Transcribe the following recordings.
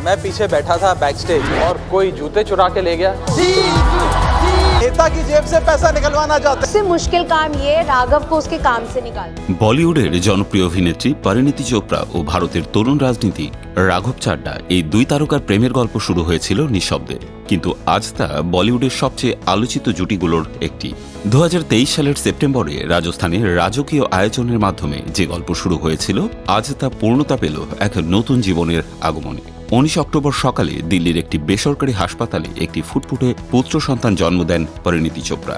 मैं पीछे बैठा था बैक स्टेज और कोई जूते चुरा के ले गया। नेता की जेब से पैसा निकलवाना चाहते हैं। सबसे मुश्किल काम ये है राघव को उसके काम से निकालना। বলিউডের জনপ্রিয় অভিনেত্রী পরিণীতি চোপড়া ও ভারতের তরুণ রাজনীতিক রাঘব চাড্ডা এই দুই তারকার প্রেমের গল্প শুরু হয়েছিল নিঃশব্দে, কিন্তু আজ তা বলিউডের সবচেয়ে আলোচিত জুটিগুলোর একটি। 2023 সালের সেপ্টেম্বরে রাজস্থানের রাজকীয় আয়োজনের মাধ্যমে যে গল্প শুরু হয়েছিল, আজ তা পূর্ণতা পেল এক নতুন জীবনের আগমনে। 19 অক্টোবর সকালে দিল্লির একটি বেসরকারি হাসপাতালে একটি ফুটফুটে পুত্র সন্তান জন্ম দেন পরিণীতি চোপড়া।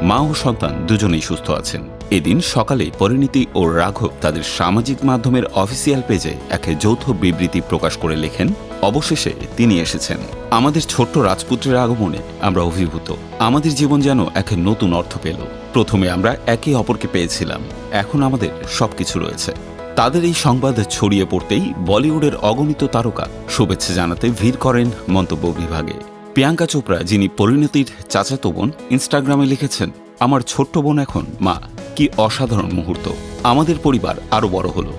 মা ও সন্তান দুজনেই সুস্থ আছেন। এদিন সকালে পরিণীতি ও রাঘব তাদের সামাজিক মাধ্যমের অফিসিয়াল পেজে এক যৌথ বিবৃতি প্রকাশ করে লেখেন, অবশেষে তিনি এসেছেন। আমাদের ছোট্ট রাজপুত্রের আগমনে আমরা অভিভূত। আমাদের জীবন যেন এক নতুন অর্থ পেল। প্রথমে আমরা একে অপরকে পেয়েছিলাম, এখন আমাদের সবকিছু রয়েছে। তাদের এই সংবাদ ছড়িয়ে পড়তেই বলিউডের অগণিত তারকা শুভেচ্ছা জানাতে ভিড় করেন মন্তব্য বিভাগে। প্রিয়াঙ্কা চোপড়া, যিনি পরিণীতির চাচাতো বোন, ইনস্টাগ্রামে লিখেছেন, আমার ছোট্ট বোন এখন মা। কি অসাধারণ মুহূর্ত, আমাদের পরিবার আরো বড় হলো।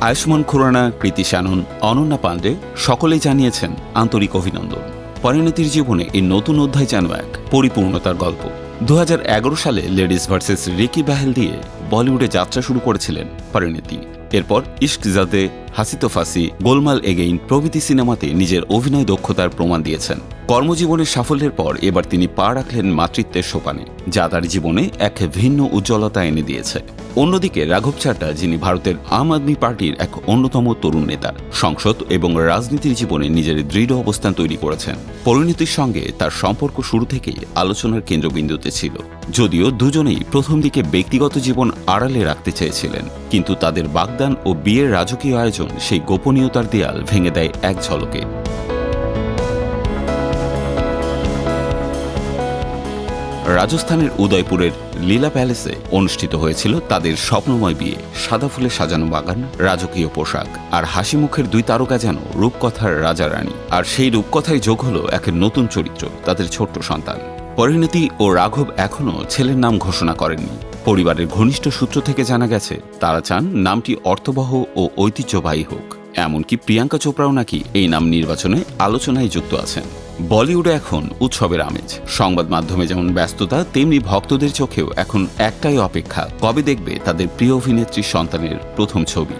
আয়ুষ্মান খুরানা, কৃতি শ্যানন, অনন্যা পাণ্ডে সকলেই জানিয়েছেন আন্তরিক অভিনন্দন। পরিণীতির জীবনে এই নতুন অধ্যায় যেন এক পরিপূর্ণতার গল্প। 2011 সালে লেডিস ভার্সেস রিকি বাহেল দিয়ে বলিউডে যাত্রা শুরু করেছিলেন পরিণীতি। এরপর ইশক জাদে, হাসি তো ফাসি, গোলমাল এগেইন প্রভৃতি সিনেমাতে নিজের অভিনয় দক্ষতার প্রমাণ দিয়েছেন। কর্মজীবনের সাফল্যের পর এবার তিনি পা রাখলেন মাতৃত্বের সোপানে, যা তার জীবনে এক ভিন্ন উজ্জ্বলতা এনে দিয়েছে। অন্যদিকে রাঘব চাড্ডা, যিনি ভারতের আম আদমি পার্টির এক অন্যতম তরুণ নেতা, সংসদ এবং রাজনীতির জীবনে নিজের দৃঢ় অবস্থান তৈরি করেছেন। পরিণীতির সঙ্গে তার সম্পর্ক শুরু থেকেই আলোচনার কেন্দ্রবিন্দুতে ছিল। যদিও দুজনেই প্রথম দিকে ব্যক্তিগত জীবন আড়ালে রাখতে চেয়েছিলেন, কিন্তু তাদের বাগদান ও বিয়ের রাজকীয় আয়োজন সেই গোপনীয়তার দেয়াল ভেঙে দেয় এক ঝলকে। রাজস্থানের উদয়পুরের লীলা প্যালেসে অনুষ্ঠিত হয়েছিল তাদের স্বপ্নময় বিয়ে। সাদা ফুলে সাজানো বাগান, রাজকীয় পোশাক আর হাসি মুখের দুই তারকা যেন রূপকথার রাজা রানী। আর সেই রূপকথায় যোগ হলো এক নতুন চরিত্র, তাদের ছোট্ট সন্তান। পরিণীতি ও রাঘব এখনও ছেলের নাম ঘোষণা করেননি। পরিবারের ঘনিষ্ঠ সূত্র থেকে জানা গেছে, তারা চান নামটি অর্থবহ ও ঐতিহ্যবাহী হোক। এমনকি প্রিয়াঙ্কা চোপড়াও নাকি এই নাম নির্বাচনে আলোচনায় যুক্ত আছেন। বলিউডে এখন উৎসবের আমেজ। সংবাদ মাধ্যমে যেমন ব্যস্ততা, তেমনি ভক্তদের চোখেও এখন একটাই অপেক্ষা, কবে দেখবে তাদের প্রিয় অভিনেত্রীর সন্তানের প্রথম ছবি।